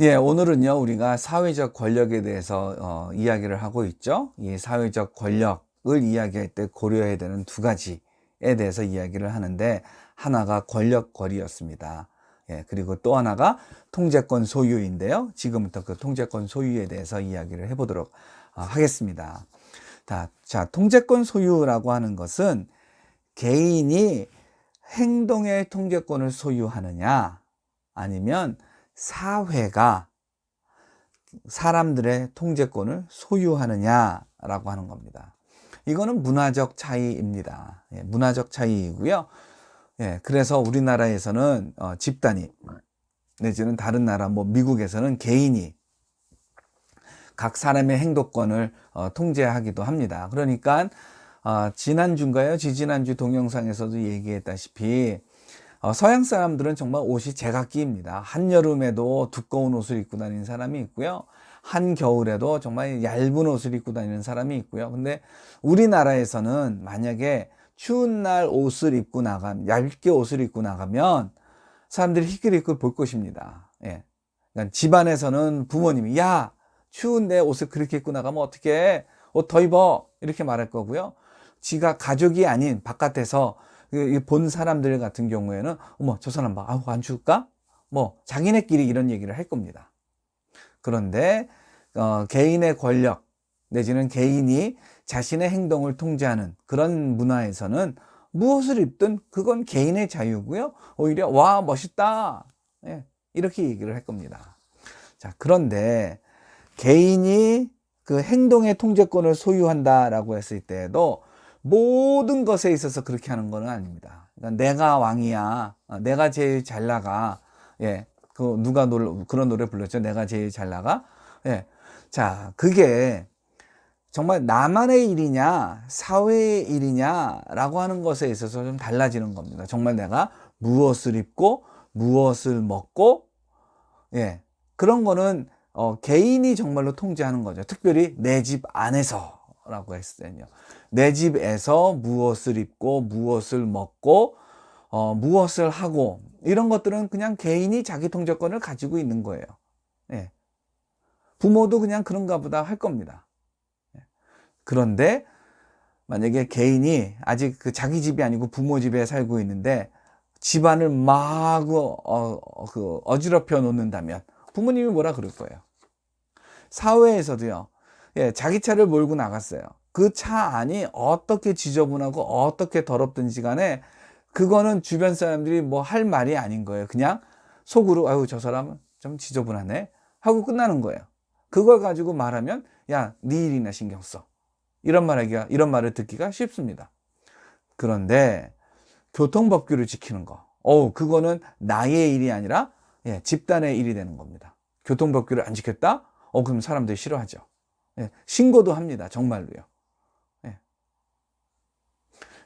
예, 오늘은요, 우리가 사회적 권력에 대해서 이야기를 하고 있죠. 이 사회적 권력을 이야기할 때 고려해야 되는 두 가지에 대해서 이야기를 하는데, 하나가 권력거리였습니다. 예, 그리고 또 하나가 통제권 소유인데요. 지금부터 그 통제권 소유에 대해서 이야기를 해보도록 하겠습니다. 자, 통제권 소유라고 하는 것은 개인이 행동의 통제권을 소유하느냐, 아니면 사회가 사람들의 통제권을 소유하느냐라고 하는 겁니다. 이거는 문화적 차이입니다. 예, 문화적 차이이고요. 예, 그래서 우리나라에서는 집단이, 내지는 다른 나라, 뭐 미국에서는 개인이 각 사람의 행동권을 통제하기도 합니다. 그러니까 지난주인가요? 지지난주 동영상에서도 얘기했다시피 서양 사람들은 정말 옷이 제각기입니다. 한여름에도 두꺼운 옷을 입고 다니는 사람이 있고요. 한겨울에도 정말 얇은 옷을 입고 다니는 사람이 있고요. 근데 우리나라에서는 만약에 추운 날 옷을 입고 얇게 옷을 입고 나가면 사람들이 희끄리끌 볼 것입니다. 예. 그러니까 집안에서는 부모님이, 야, 추운데 옷을 그렇게 입고 나가면 어떡해? 옷 더 입어. 이렇게 말할 거고요. 지가 가족이 아닌 바깥에서 본 사람들 같은 경우에는, 어머, 저 사람 봐. 아우, 안 추울까? 뭐, 자기네끼리 이런 얘기를 할 겁니다. 그런데, 개인의 권력, 내지는 개인이 자신의 행동을 통제하는 그런 문화에서는 무엇을 입든 그건 개인의 자유고요. 오히려, 와, 멋있다. 예, 이렇게 얘기를 할 겁니다. 자, 그런데 개인이 그 행동의 통제권을 소유한다라고 했을 때에도 모든 것에 있어서 그렇게 하는 건 아닙니다. 그러니까 내가 왕이야. 내가 제일 잘 나가. 예. 누가 그런 노래 불렀죠. 내가 제일 잘 나가. 예. 자, 그게 정말 나만의 일이냐, 사회의 일이냐라고 하는 것에 있어서 좀 달라지는 겁니다. 정말 내가 무엇을 입고, 무엇을 먹고, 예. 그런 거는 개인이 정말로 통제하는 거죠. 특별히 내 집 안에서라고 했을 때는요. 내 집에서 무엇을 입고 무엇을 먹고 무엇을 하고 이런 것들은 그냥 개인이 자기 통제권을 가지고 있는 거예요. 예. 부모도 그냥 그런가 보다 할 겁니다. 예. 그런데 만약에 개인이 아직 그 자기 집이 아니고 부모 집에 살고 있는데 집안을 마구 어지럽혀 놓는다면 부모님이 뭐라 그럴 거예요. 사회에서도요. 예, 자기 차를 몰고 나갔어요. 그 차 안이 어떻게 지저분하고 어떻게 더럽든지 간에 그거는 주변 사람들이 뭐 할 말이 아닌 거예요. 그냥 속으로 아유, 저 사람은 좀 지저분하네 하고 끝나는 거예요. 그걸 가지고 말하면 야, 네 일이나 신경 써. 이런 말을 듣기가 쉽습니다. 그런데 교통법규를 지키는 거. 그거는 나의 일이 아니라 예, 집단의 일이 되는 겁니다. 교통법규를 안 지켰다? 그럼 사람들이 싫어하죠. 예, 신고도 합니다. 정말로요. 예.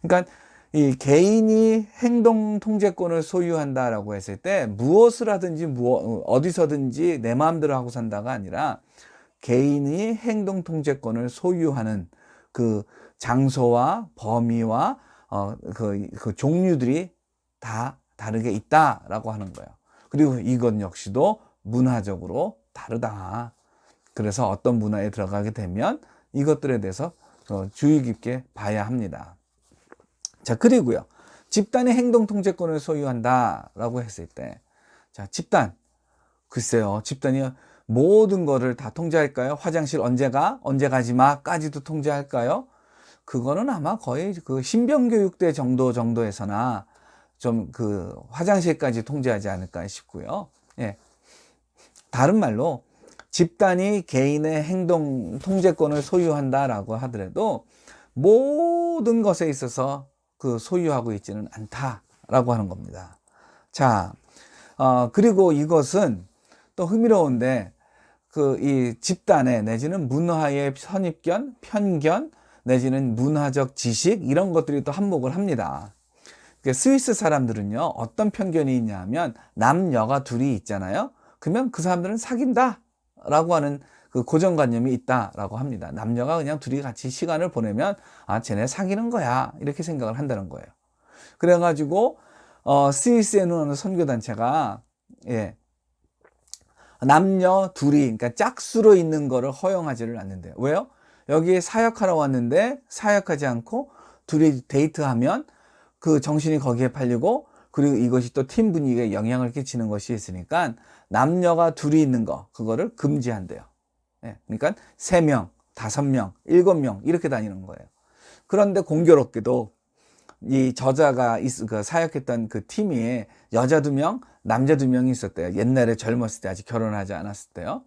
그러니까 이 개인이 행동 통제권을 소유한다라고 했을 때 무엇을 하든지 어디서든지 내 마음대로 하고 산다가 아니라 개인이 행동 통제권을 소유하는 그 장소와 범위와 그 종류들이 다 다르게 있다라고 하는 거예요. 그리고 이것 역시도 문화적으로 다르다. 그래서 어떤 문화에 들어가게 되면 이것들에 대해서 주의 깊게 봐야 합니다. 자, 그리고요. 집단의 행동 통제권을 소유한다라고 했을 때, 자, 집단. 글쎄요. 집단이 모든 거를 다 통제할까요? 화장실 언제 가지 마까지도 통제할까요? 그거는 아마 거의 그 신병교육대 정도에서나 좀 그 화장실까지 통제하지 않을까 싶고요. 예. 다른 말로 집단이 개인의 행동 통제권을 소유한다라고 하더라도 모든 것에 있어서 그 소유하고 있지는 않다라고 하는 겁니다. 자, 그리고 이것은 또 흥미로운데 그 이 집단의 내지는 문화의 선입견, 편견 내지는 문화적 지식 이런 것들이 또 한몫을 합니다. 스위스 사람들은요 어떤 편견이 있냐면 남녀가 둘이 있잖아요. 그러면 그 사람들은 사귄다 라고 하는 그 고정관념이 있다라고 합니다. 남녀가 그냥 둘이 같이 시간을 보내면 쟤네 사귀는 거야 이렇게 생각을 한다는 거예요. 그래가지고 스위스에 있는 어느 선교단체가 예, 남녀 둘이, 그러니까 짝수로 있는 거를 허용하지를 않는데요. 왜요? 여기에 사역하러 왔는데 사역하지 않고 둘이 데이트하면 그 정신이 거기에 팔리고, 그리고 이것이 또 팀 분위기에 영향을 끼치는 것이 있으니까 남녀가 둘이 있는 거, 그거를 금지한대요. 예, 그러니까 3명, 5명, 7명 이렇게 다니는 거예요. 그런데 공교롭게도 이 저자가 그 사역했던 그 팀이 여자 2명, 남자 2명이 있었대요. 옛날에 젊었을 때, 아직 결혼하지 않았을 때요.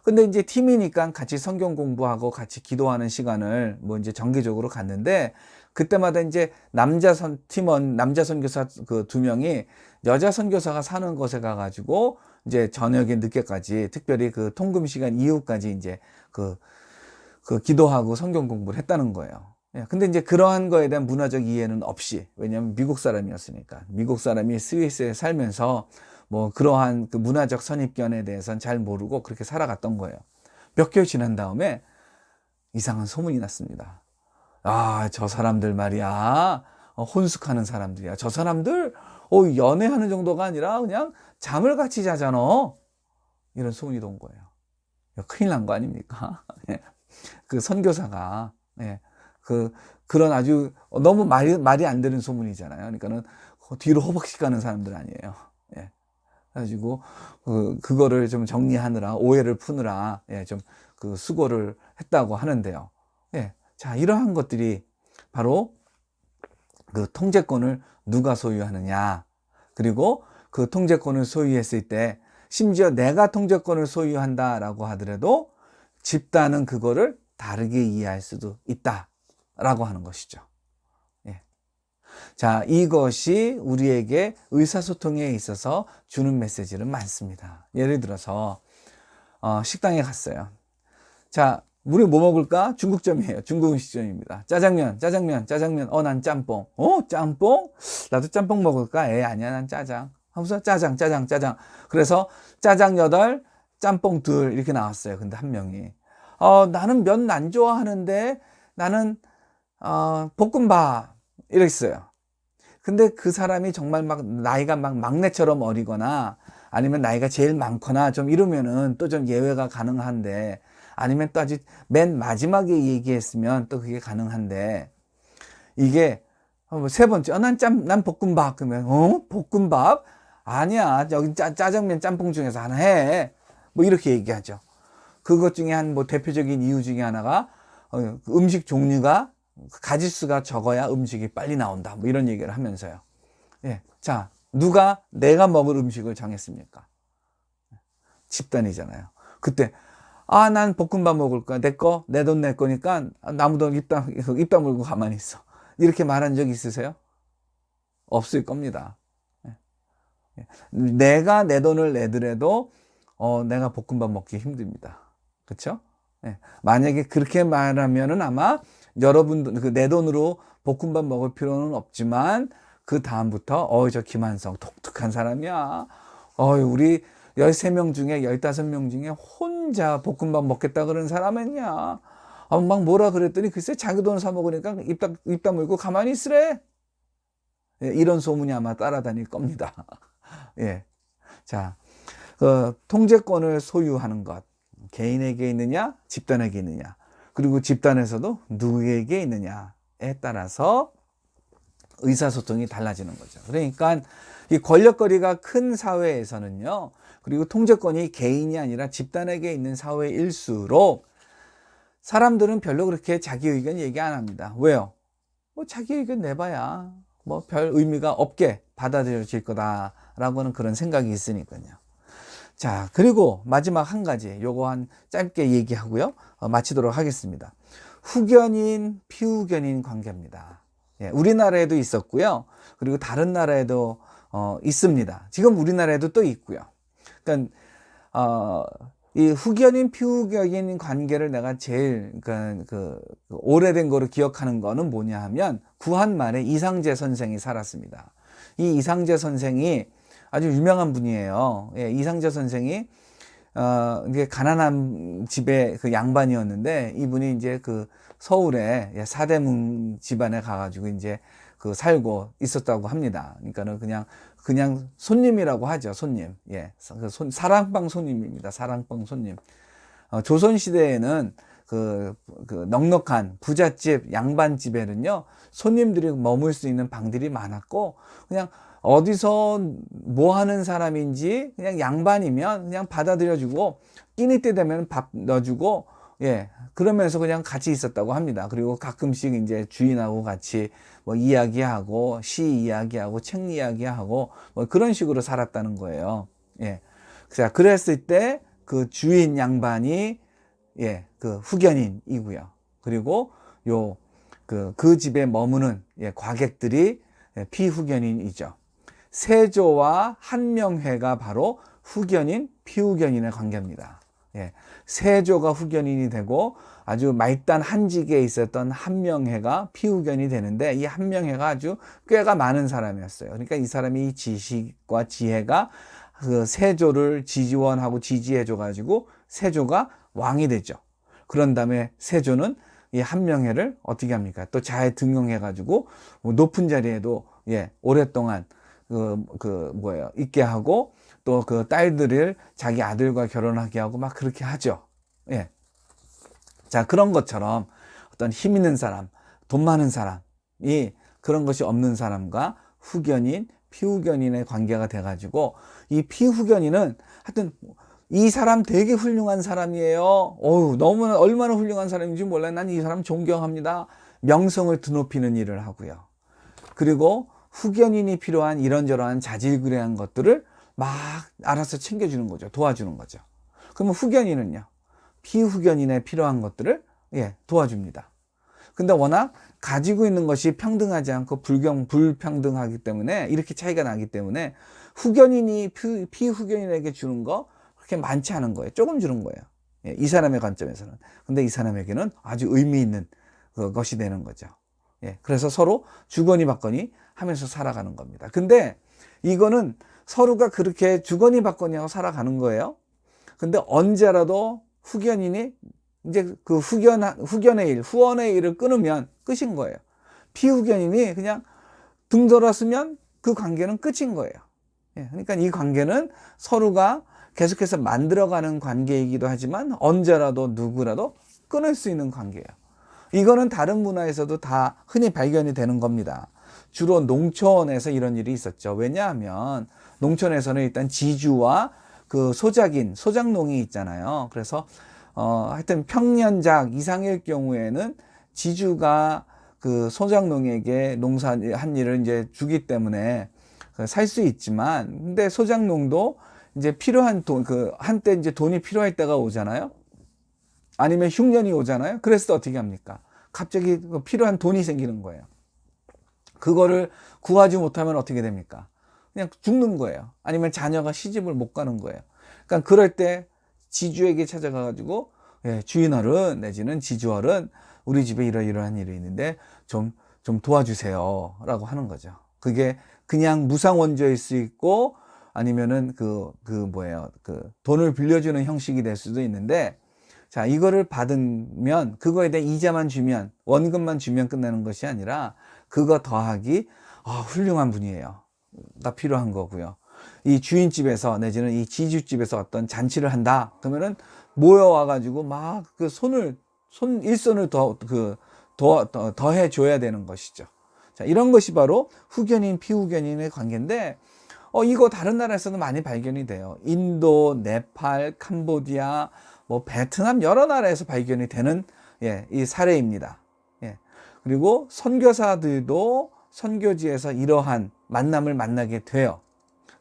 근데 이제 팀이니까 같이 성경 공부하고 같이 기도하는 시간을 뭐 이제 정기적으로 갔는데, 그때마다 이제 팀원, 남자 선교사 그 2명이 여자 선교사가 사는 곳에 가가지고 이제 저녁에 늦게까지, 특별히 그 통금 시간 이후까지 이제 그 기도하고 성경 공부를 했다는 거예요. 예, 근데 이제 그러한 거에 대한 문화적 이해는 없이, 왜냐하면 미국 사람이었으니까, 미국 사람이 스위스에 살면서 뭐 그러한 그 문화적 선입견에 대해서는 잘 모르고 그렇게 살아갔던 거예요. 몇 개월 지난 다음에 이상한 소문이 났습니다. 아, 저 사람들 말이야, 혼숙하는 사람들이야. 저 사람들 연애하는 정도가 아니라 그냥 잠을 같이 자잖아. 이런 소문이 돈 거예요. 큰일 난 거 아닙니까? 그 선교사가, 예, 그런 아주 너무 말이 안 되는 소문이잖아요. 그러니까는 뒤로 호박씩 가는 사람들 아니에요. 예. 그래가지고 그거를 좀 정리하느라, 오해를 푸느라, 예, 좀 그 수고를 했다고 하는데요. 예. 자, 이러한 것들이 바로 그 통제권을 누가 소유하느냐, 그리고 그 통제권을 소유했을 때, 심지어 내가 통제권을 소유한다라고 하더라도 집단은 그거를 다르게 이해할 수도 있다라고 하는 것이죠. 예. 자, 이것이 우리에게 의사소통에 있어서 주는 메시지는 많습니다. 예를 들어서 식당에 갔어요. 자, 우리 뭐 먹을까? 중국점이에요. 중국 음식점입니다. 짜장면. 난 짬뽕. 짬뽕? 나도 짬뽕 먹을까? 아니야, 난 짜장. 하면서 짜장. 그래서 짜장 8, 짬뽕 2 이렇게 나왔어요. 근데 한 명이 나는 면 안 좋아하는데 나는 볶음밥 이랬어요. 근데 그 사람이 정말 막 나이가 막 막내처럼 어리거나, 아니면 나이가 제일 많거나 좀 이러면은 또 좀 예외가 가능한데, 아니면 또 아주 맨 마지막에 얘기했으면 또 그게 가능한데, 이게 3번째, 난 볶음밥. 그러면 볶음밥? 아니야, 여기 짜장면 짬뽕 중에서 하나 해. 뭐 이렇게 얘기하죠. 그것 중에 한 뭐 대표적인 이유 중에 하나가 음식 종류가, 가짓수가 적어야 음식이 빨리 나온다, 뭐 이런 얘기를 하면서요. 예. 자, 누가 내가 먹을 음식을 정했습니까? 집단이잖아요. 그때 난 볶음밥 먹을 거야. 내 돈 내 거니까 나무도 입 다물고 가만히 있어. 이렇게 말한 적 있으세요? 없을 겁니다. 내가 내 돈을 내더라도 내가 볶음밥 먹기 힘듭니다. 그렇죠? 만약에 그렇게 말하면은 아마 여러분들 내 돈으로 볶음밥 먹을 필요는 없지만, 그 다음부터 저 김한성 독특한 사람이야. 우리 13명 중에 15명 중에 혼자 볶음밥 먹겠다 그러는 사람이냐. 막 뭐라 그랬더니 글쎄 자기 돈 사 먹으니까 입 다물고 가만히 있으래. 이런 소문이 아마 따라다닐 겁니다. 예. 자, 통제권을 소유하는 것, 개인에게 있느냐, 집단에게 있느냐, 그리고 집단에서도 누구에게 있느냐에 따라서 의사소통이 달라지는 거죠. 그러니까 이 권력거리가 큰 사회에서는요, 그리고 통제권이 개인이 아니라 집단에게 있는 사회일수록 사람들은 별로 그렇게 자기 의견 얘기 안 합니다. 왜요? 뭐 자기 의견 내봐야 뭐 별 의미가 없게 받아들여질 거다라고 하는 그런 생각이 있으니까요. 자, 그리고 마지막 한 가지, 요거 한 짧게 얘기하고요, 마치도록 하겠습니다. 후견인, 피후견인 관계입니다. 예, 우리나라에도 있었고요, 그리고 다른 나라에도 있습니다. 지금 우리나라에도 또 있고요. 그러니까 이 후견인, 피후견인 관계를 내가 제일 오래된 거로 기억하는 거는 뭐냐 하면, 구한 말에 이상재 선생이 살았습니다. 이 이상재 선생이 아주 유명한 분이에요. 예, 이상재 선생이 이게 가난한 집의 그 양반이었는데, 이분이 이제 그 서울에 사대문 집안에 가가지고 이제 살고 있었다고 합니다. 그러니까는 그냥 그냥 손님이라고 하죠. 손님. 예. 사랑방 손님입니다. 사랑방 손님. 조선시대에는 그 넉넉한 부잣집, 양반집에는요, 손님들이 머물 수 있는 방들이 많았고, 그냥 어디서 뭐 하는 사람인지 그냥 양반이면 그냥 받아들여주고, 끼니 때 되면 밥 넣어주고, 예, 그러면서 그냥 같이 있었다고 합니다. 그리고 가끔씩 이제 주인하고 같이 뭐 이야기하고, 시 이야기하고, 책 이야기하고, 뭐 그런 식으로 살았다는 거예요. 예. 자, 그랬을 때 그 주인 양반이 예, 그 후견인이고요. 그리고 그 집에 머무는 예, 과객들이 예, 피후견인이죠. 세조와 한명회가 바로 후견인, 피후견인의 관계입니다. 예, 세조가 후견인이 되고 아주 말단 한직에 있었던 한명회가 피후견이 되는데, 이 한명회가 아주 꾀가 많은 사람이었어요. 그러니까 이 사람이 지식과 지혜가 그 세조를 지지원하고 지지해줘 가지고 세조가 왕이 되죠. 그런 다음에 세조는 이 한명회를 어떻게 합니까? 또 잘 등용해 가지고 높은 자리에도 예, 오랫동안 있게 하고, 또 그 딸들을 자기 아들과 결혼하게 하고 막 그렇게 하죠. 예. 자, 그런 것처럼 어떤 힘 있는 사람, 돈 많은 사람이 그런 것이 없는 사람과 후견인, 피후견인의 관계가 돼가지고, 이 피후견인은 하여튼 이 사람 되게 훌륭한 사람이에요. 어우, 너무나 얼마나 훌륭한 사람인지 몰라요. 난 이 사람 존경합니다. 명성을 드높이는 일을 하고요. 그리고 후견인이 필요한 이런저런 자질구레한 것들을 막 알아서 챙겨주는 거죠. 도와주는 거죠. 그러면 후견인은요, 피후견인에 필요한 것들을 예, 도와줍니다. 근데 워낙 가지고 있는 것이 평등하지 않고 불평등하기 때문에, 이렇게 차이가 나기 때문에 후견인이 피후견인에게 주는 거 그렇게 많지 않은 거예요. 조금 주는 거예요. 예, 이 사람의 관점에서는. 근데 이 사람에게는 아주 의미 있는 것이 되는 거죠. 예, 그래서 서로 주거니 받거니 하면서 살아가는 겁니다. 근데 이거는 서로가 그렇게 주거니 받거니 하고 살아가는 거예요. 근데 언제라도 후견인이 이제 그 후견의 일, 후원의 일을 끊으면 끝인 거예요. 피후견인이 그냥 등 돌았으면 그 관계는 끝인 거예요. 예, 그러니까 이 관계는 서로가 계속해서 만들어가는 관계이기도 하지만 언제라도 누구라도 끊을 수 있는 관계예요. 이거는 다른 문화에서도 다 흔히 발견이 되는 겁니다. 주로 농촌에서 이런 일이 있었죠. 왜냐하면 농촌에서는 일단 지주와 그 소작농이 있잖아요. 그래서 하여튼 평년작 이상일 경우에는 지주가 그 소작농에게 농사한 일을 이제 주기 때문에 살 수 있지만, 근데 소작농도 이제 필요한 돈, 한때 이제 돈이 필요할 때가 오잖아요. 아니면 흉년이 오잖아요. 그랬을 때 어떻게 합니까? 갑자기 필요한 돈이 생기는 거예요. 그거를 구하지 못하면 어떻게 됩니까? 그냥 죽는 거예요. 아니면 자녀가 시집을 못 가는 거예요. 그러니까 그럴 때 지주에게 찾아가가지고, 예, 주인어른 내지는 지주어른, 우리 집에 이러이러한 일이 있는데 좀 도와주세요 라고 하는 거죠. 그게 그냥 무상원조일 수 있고, 아니면은 돈을 빌려주는 형식이 될 수도 있는데, 자, 이거를 받으면 그거에 대한 이자만 주면, 원금만 주면 끝나는 것이 아니라 그거 더하기, 훌륭한 분이에요. 가 필요한 거고요. 이 주인집에서 내지는 이 지주집에서 어떤 잔치를 한다 그러면은 모여와가지고 막 그 일손을 더 해줘야 되는 것이죠. 자, 이런 것이 바로 후견인, 피후견인의 관계인데, 이거 다른 나라에서도 많이 발견이 돼요. 인도, 네팔, 캄보디아, 뭐 베트남 여러 나라에서 발견이 되는 예, 이 사례입니다. 예. 그리고 선교사들도 선교지에서 이러한 만남을 만나게 돼요.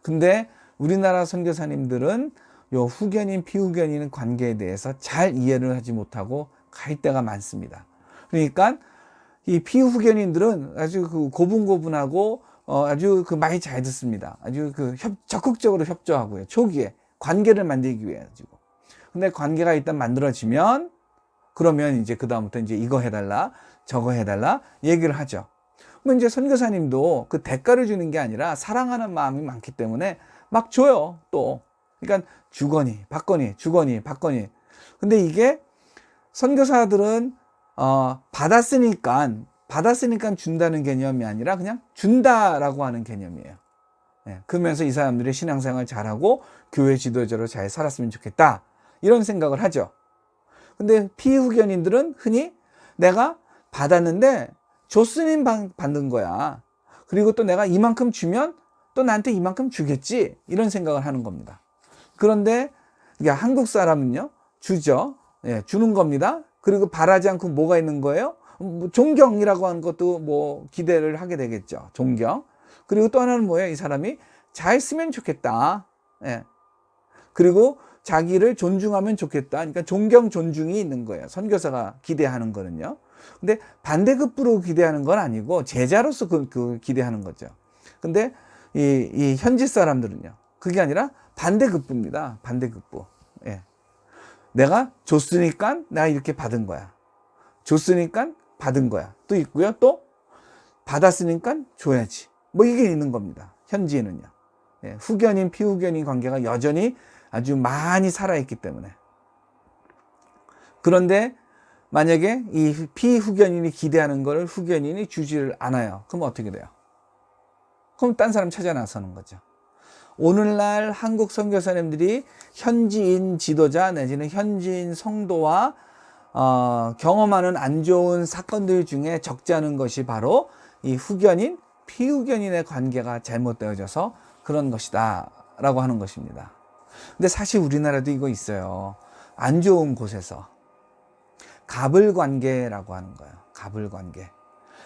근데 우리나라 선교사님들은 요 후견인, 피후견인 관계에 대해서 잘 이해를 하지 못하고 갈 때가 많습니다. 그러니까 이 피후견인들은 아주 고분고분하고 아주 많이 잘 듣습니다. 아주 적극적으로 협조하고요. 초기에 관계를 만들기 위해 가지고. 근데 관계가 일단 만들어지면 그러면 이제 그다음부터 이제 이거 해달라, 저거 해달라 얘기를 하죠. 그럼 이제 선교사님도 그 대가를 주는 게 아니라 사랑하는 마음이 많기 때문에 막 줘요, 또. 그러니까 주거니, 받거니, 주거니, 받거니. 근데 이게 선교사들은 받았으니까 준다는 개념이 아니라 그냥 준다라고 하는 개념이에요. 그러면서 이 사람들이 신앙생활 잘하고 교회 지도자로 잘 살았으면 좋겠다. 이런 생각을 하죠. 근데 피후견인들은 흔히 내가 받았는데 줬으니 받는 거야. 그리고 또 내가 이만큼 주면 또 나한테 이만큼 주겠지. 이런 생각을 하는 겁니다. 그런데 한국 사람은요, 주죠. 주는 겁니다. 그리고 바라지 않고 뭐가 있는 거예요? 뭐 존경이라고 하는 것도 뭐 기대를 하게 되겠죠. 존경. 그리고 또 하나는 뭐예요? 이 사람이 잘 쓰면 좋겠다. 그리고 자기를 존중하면 좋겠다. 그러니까 존경, 존중이 있는 거예요. 선교사가 기대하는 거는요. 근데 반대급부로 기대하는 건 아니고 제자로서 그 기대하는 거죠. 근데 이 현지 사람들은요. 그게 아니라 반대급부입니다. 반대급부. 내가 줬으니까 내가 이렇게 받은 거야. 줬으니까 받은 거야. 또 있고요. 또 받았으니까 줘야지. 뭐 이게 있는 겁니다. 현지에는요. 후견인, 피후견인 관계가 여전히 아주 많이 살아있기 때문에. 그런데 만약에 이 피후견인이 기대하는 걸 후견인이 주지를 않아요. 그럼 어떻게 돼요? 그럼 딴 사람 찾아 나서는 거죠. 오늘날 한국 선교사님들이 현지인 지도자 내지는 현지인 성도와 경험하는 안 좋은 사건들 중에 적지 않은 것이 바로 이 후견인, 피후견인의 관계가 잘못되어져서 그런 것이다 라고 하는 것입니다. 근데 사실 우리나라도 이거 있어요. 안 좋은 곳에서 갑을관계라고 하는 거예요. 갑을관계.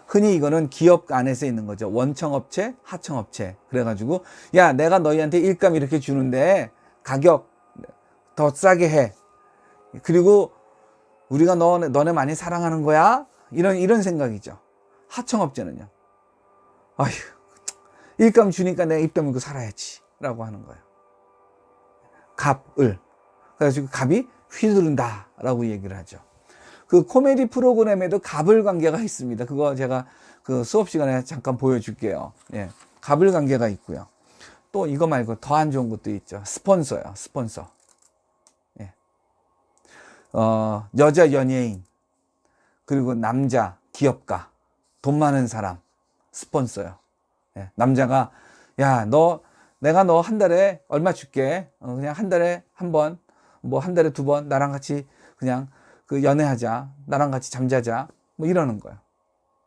흔히 이거는 기업 안에서 있는 거죠. 원청업체, 하청업체. 그래가지고 야, 내가 너희한테 일감 이렇게 주는데 가격 더 싸게 해. 그리고 우리가 너네 많이 사랑하는 거야. 이런 생각이죠. 하청업체는요. 아휴, 일감 주니까 내가 입 다물고 살아야지 라고 하는 거예요. 갑을. 그래가지고 갑이 휘두른다 라고 얘기를 하죠. 그 코미디 프로그램에도 갑을 관계가 있습니다. 그거 제가 그 수업 시간에 잠깐 보여줄게요. 갑을 관계가 있고요. 또 이거 말고 더 안 좋은 것도 있죠. 스폰서요. 스폰서. 여자 연예인, 그리고 남자 기업가, 돈 많은 사람, 스폰서요. 남자가 야, 내가 너 한 달에 얼마 줄게. 그냥 한 달에 한 번, 뭐 한 달에 두 번 나랑 같이 그냥 그 연애하자. 나랑 같이 잠자자. 뭐 이러는 거예요.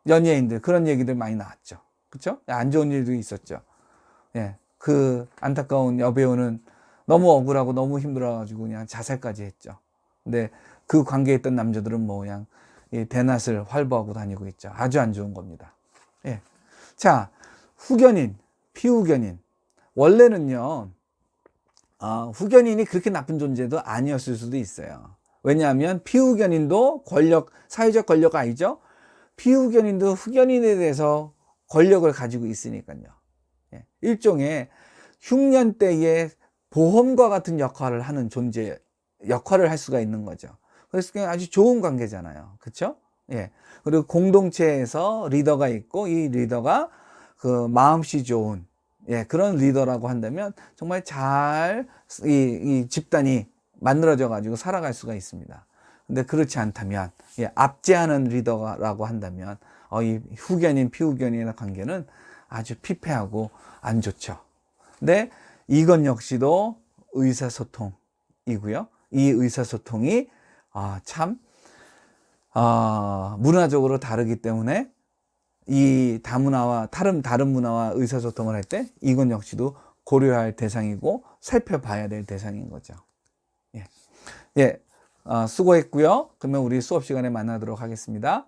연예인들 그런 얘기들 많이 나왔죠. 그렇죠? 안 좋은 일도 있었죠. 그 안타까운 여배우는 너무 억울하고 너무 힘들어가지고 그냥 자살까지 했죠. 근데 그 관계에 있던 남자들은 뭐 그냥 대낮을 활보하고 다니고 있죠. 아주 안 좋은 겁니다. 자, 후견인, 피후견인. 원래는요, 후견인이 그렇게 나쁜 존재도 아니었을 수도 있어요. 왜냐하면 피후견인도 사회적 권력 아니죠? 피후견인도 후견인에 대해서 권력을 가지고 있으니까요. 일종의 흉년 때의 보험과 같은 역할을 하는 역할을 할 수가 있는 거죠. 그래서 그냥 아주 좋은 관계잖아요. 그렇죠? 그리고 공동체에서 리더가 있고 이 리더가 그 마음씨 좋은 그런 리더라고 한다면 정말 잘 이 집단이 만들어져 가지고 살아갈 수가 있습니다. 근데 그렇지 않다면 압제하는 리더라고 한다면 이 후견인 피후견인의 관계는 아주 피폐하고 안 좋죠. 근데 이것 역시도 의사소통이고요. 이 의사소통이 참 문화적으로 다르기 때문에 이 다문화와 다른 문화와 의사소통을 할 때 이것 역시도 고려할 대상이고 살펴봐야 될 대상인 거죠. 수고했고요. 그러면 우리 수업 시간에 만나도록 하겠습니다.